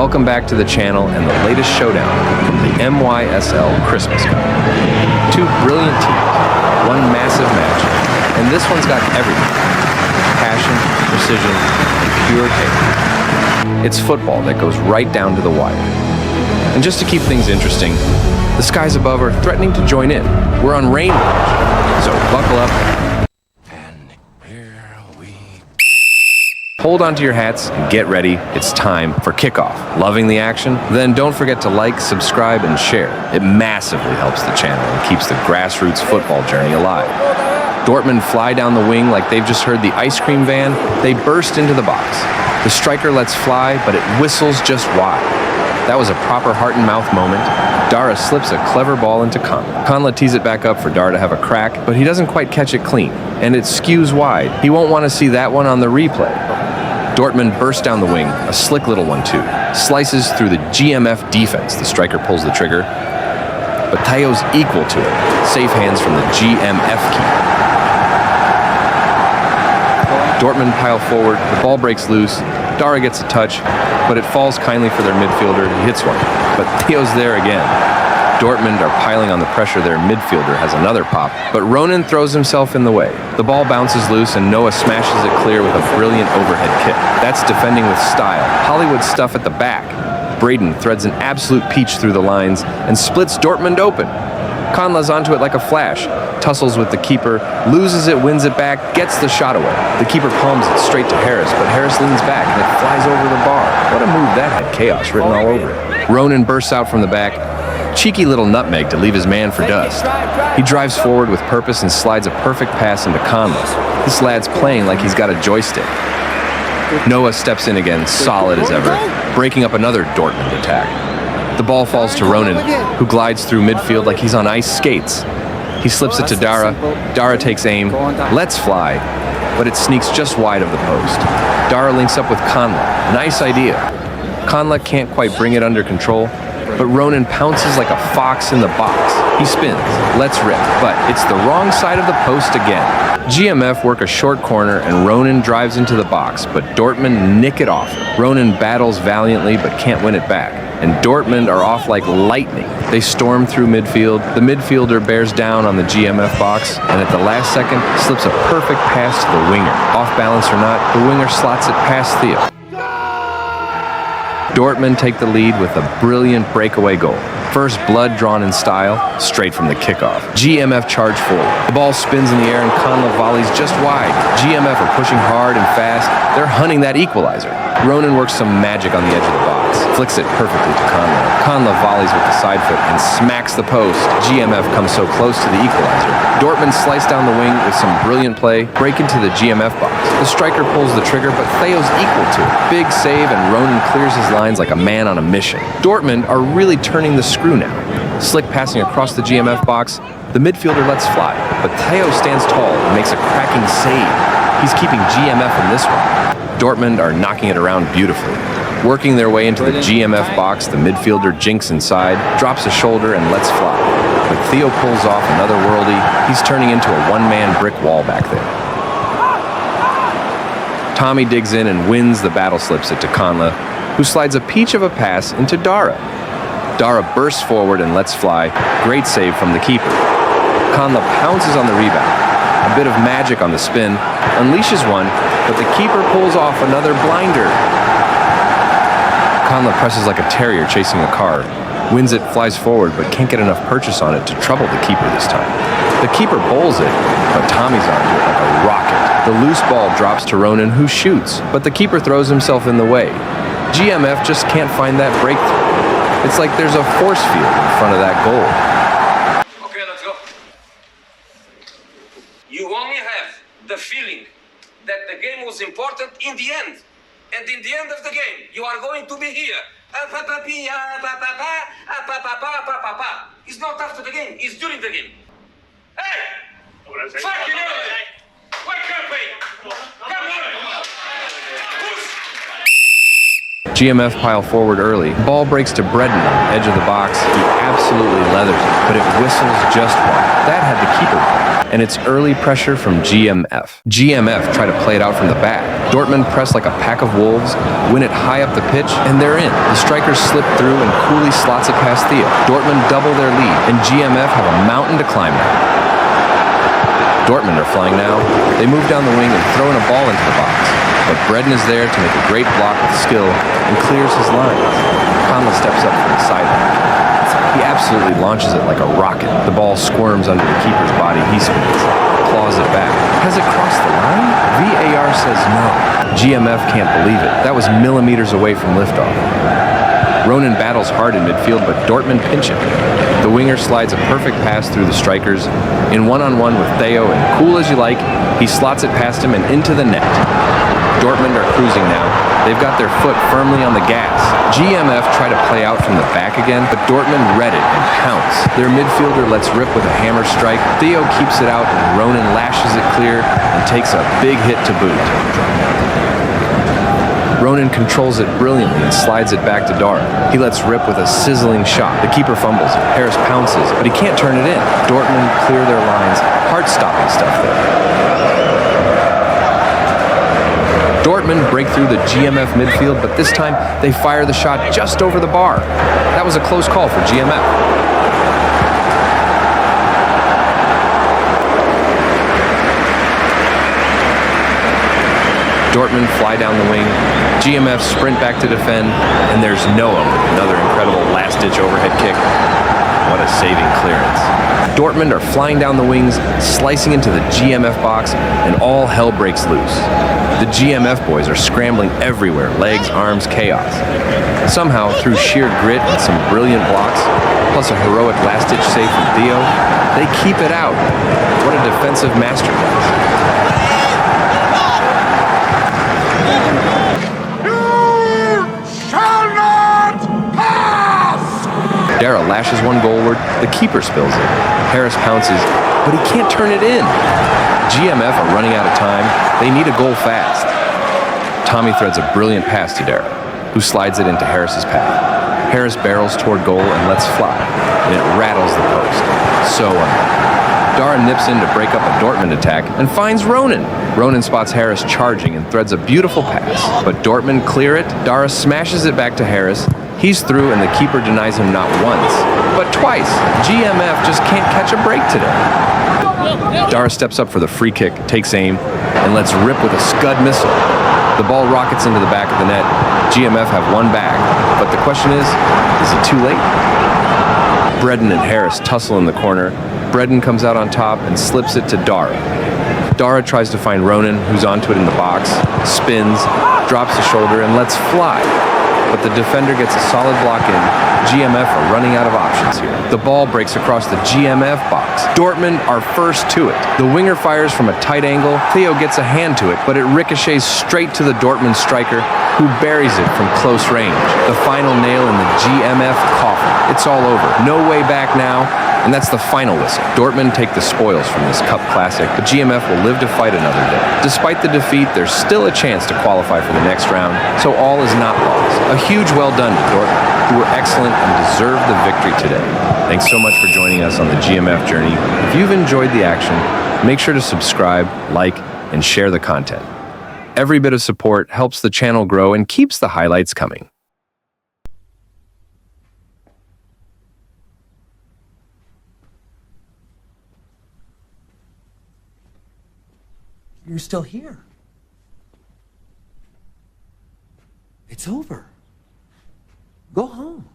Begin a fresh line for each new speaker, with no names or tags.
Welcome back to the channel and the latest showdown from the MYSL Christmas Cup. Two brilliant teams, one massive match, and this one's got everything. Passion, precision, and pure hate. It's football that goes right down to the wire. And just to keep things interesting, the skies above are threatening to join in. We're on rain watch, so buckle up. And here we hold on to your hats and get ready. It's time for kickoff. Loving the action? Then don't forget to like, subscribe, and share. It massively helps the channel and keeps the grassroots football journey alive. Dortmund fly down the wing like they've just heard the ice cream van. They burst into the box. The striker lets fly, but it whistles just wide. That was a proper heart and mouth moment. Dara slips a clever ball into Conla. Conla tees it back up for Dara to have a crack, but he doesn't quite catch it clean, and it skews wide. He won't want to see that one on the replay. Dortmund bursts down the wing, a slick little one too. Slices through the GMF defense. The striker pulls the trigger, but Theo's equal to it. Safe hands from the GMF keeper. Dortmund pile forward, the ball breaks loose. Dara gets a touch, but it falls kindly for their midfielder. He hits one, but Theo's there again. Dortmund are piling on the pressure. Their midfielder has another pop, but Ronan throws himself in the way. The ball bounces loose and Noah smashes it clear with a brilliant overhead kick. That's defending with style. Hollywood stuff at the back. Braden threads an absolute peach through the lines and splits Dortmund open. Conla's onto it like a flash, tussles with the keeper, loses it, wins it back, gets the shot away. The keeper palms it straight to Harris, but Harris leans back and it flies over the bar. What a move that had, chaos written all over it. Ronan bursts out from the back, cheeky little nutmeg to leave his man for dust. He drives forward with purpose and slides a perfect pass into Conla. This lad's playing like he's got a joystick. Noah steps in again, solid as ever, breaking up another Dortmund attack. The ball falls to Ronan, who glides through midfield like he's on ice skates. He slips it to Dara. Dara takes aim, lets fly, but it sneaks just wide of the post. Dara links up with Conla. Nice idea. Conla can't quite bring it under control, but Ronan pounces like a fox in the box. He spins, lets rip, but it's the wrong side of the post again. GMF work a short corner and Ronan drives into the box, but Dortmund nick it off. Ronan battles valiantly but can't win it back, and Dortmund are off like lightning. They storm through midfield. The midfielder bears down on the GMF box, and at the last second slips a perfect pass to the winger. Off balance or not, the winger slots it past Theo. Dortmund take the lead with a brilliant breakaway goal. First blood drawn in style, straight from the kickoff. GMF charge forward. The ball spins in the air and Conla volleys just wide. GMF are pushing hard and fast. They're hunting that equalizer. Ronan works some magic on the edge of the box. Flicks it perfectly to Conla. Conla volleys with the side foot and smacks the post. GMF comes so close to the equalizer. Dortmund slice down the wing with some brilliant play, break into the GMF box. The striker pulls the trigger, but Theo's equal to it. Big save and Ronan clears his lines like a man on a mission. Dortmund are really turning the screw now. Slick passing across the GMF box. The midfielder lets fly, but Theo stands tall and makes a cracking save. He's keeping GMF in this one. Dortmund are knocking it around beautifully. Working their way into the GMF box, the midfielder jinks inside, drops a shoulder, and lets fly. But Theo pulls off another worldie. He's turning into a one-man brick wall back there. Tommy digs in and wins the battle slips it to Conla, who slides a peach of a pass into Dara. Dara bursts forward and lets fly. Great save from the keeper. Conla pounces on the rebound. A bit of magic on the spin, unleashes one, but the keeper pulls off another blinder. Conla presses like a terrier chasing a car. Wins it, flies forward, but can't get enough purchase on it to trouble the keeper this time. The keeper bowls it, but Tommy's onto it like a rocket. The loose ball drops to Ronan, who shoots, but the keeper throws himself in the way. GMF just can't find that breakthrough. It's like there's a force field in front of that goal.
Okay, let's go. You only have the feeling that the game was important in the end. And in the end of the game, you are going to be here. It's not after the game, it's during the game. Hey! Fucking hell! Wake up, hey! Come on!
GMF pile forward early. Ball breaks to Breden on the edge of the box. He absolutely leathers it, but it whistles just wide. That had the keeper going. And it's early pressure from GMF. GMF try to play it out from the back. Dortmund press like a pack of wolves, win it high up the pitch, and they're in. The strikers slip through and coolly slots it past Theo. Dortmund double their lead, and GMF have a mountain to climb now. Dortmund are flying now. They move down the wing and throw in a ball into the box. But Breden is there to make a great block with skill and clears his lines. Conley steps up from the sideline. He absolutely launches it like a rocket. The ball squirms under the keeper's body. He spins, claws it back. Has it crossed the line? VAR says no. GMF can't believe it. That was millimeters away from liftoff. Ronan battles hard in midfield, but Dortmund pinch it. The winger slides a perfect pass through the strikers. In one-on-one with Theo, and cool as you like, he slots it past him and into the net. Dortmund are cruising now. They've got their foot firmly on the gas. GMF try to play out from the back again, but Dortmund read it and pounce. Their midfielder lets rip with a hammer strike. Theo keeps it out, and Ronan lashes it clear and takes a big hit to boot. Ronan controls it brilliantly and slides it back to Dara. He lets rip with a sizzling shot. The keeper fumbles it. Harris pounces, but he can't turn it in. Dortmund clear their lines. Heart-stopping stuff there. Dortmund break through the GMF midfield, but this time they fire the shot just over the bar. That was a close call for GMF. Dortmund fly down the wing. GMF sprint back to defend, and there's Noah with another incredible last-ditch overhead kick. What a saving clearance. Dortmund are flying down the wings, slicing into the GMF box, and all hell breaks loose. The GMF boys are scrambling everywhere, legs, arms, chaos. Somehow, through sheer grit and some brilliant blocks, plus a heroic last-ditch save from Theo, they keep it out. What a defensive masterclass. Dara lashes one goalward, the keeper spills it. Harris pounces, but he can't turn it in. GMF are running out of time. They need a goal fast. Tommy threads a brilliant pass to Dara, who slides it into Harris's path. Harris barrels toward goal and lets fly, and it rattles the post. So unlucky. Dara nips in to break up a Dortmund attack and finds Ronan. Ronan spots Harris charging and threads a beautiful pass, but Dortmund clear it. Dara smashes it back to Harris. He's through, and the keeper denies him not once, but twice. GMF just can't catch a break today. Dara steps up for the free kick, takes aim, and lets rip with a Scud missile. The ball rockets into the back of the net. GMF have one back, but the question is it too late? Breden and Harris tussle in the corner. Breden comes out on top and slips it to Dara. Dara tries to find Ronan, who's onto it in the box, spins, drops the shoulder, and lets fly. But the defender gets a solid block in. GMF are running out of options here. The ball breaks across the GMF box. Dortmund are first to it. The winger fires from a tight angle. Theo gets a hand to it, but it ricochets straight to the Dortmund striker, who buries it from close range. The final nail in the GMF coffin. It's all over. No way back now. And that's the final whistle. Dortmund take the spoils from this Cup Classic, but GMF will live to fight another day. Despite the defeat, there's still a chance to qualify for the next round, so all is not lost. A huge well done to Dortmund, who were excellent and deserved the victory today. Thanks so much for joining us on the GMF journey. If you've enjoyed the action, make sure to subscribe, like, and share the content. Every bit of support helps the channel grow and keeps the highlights coming.
You're still here. It's over. Go home.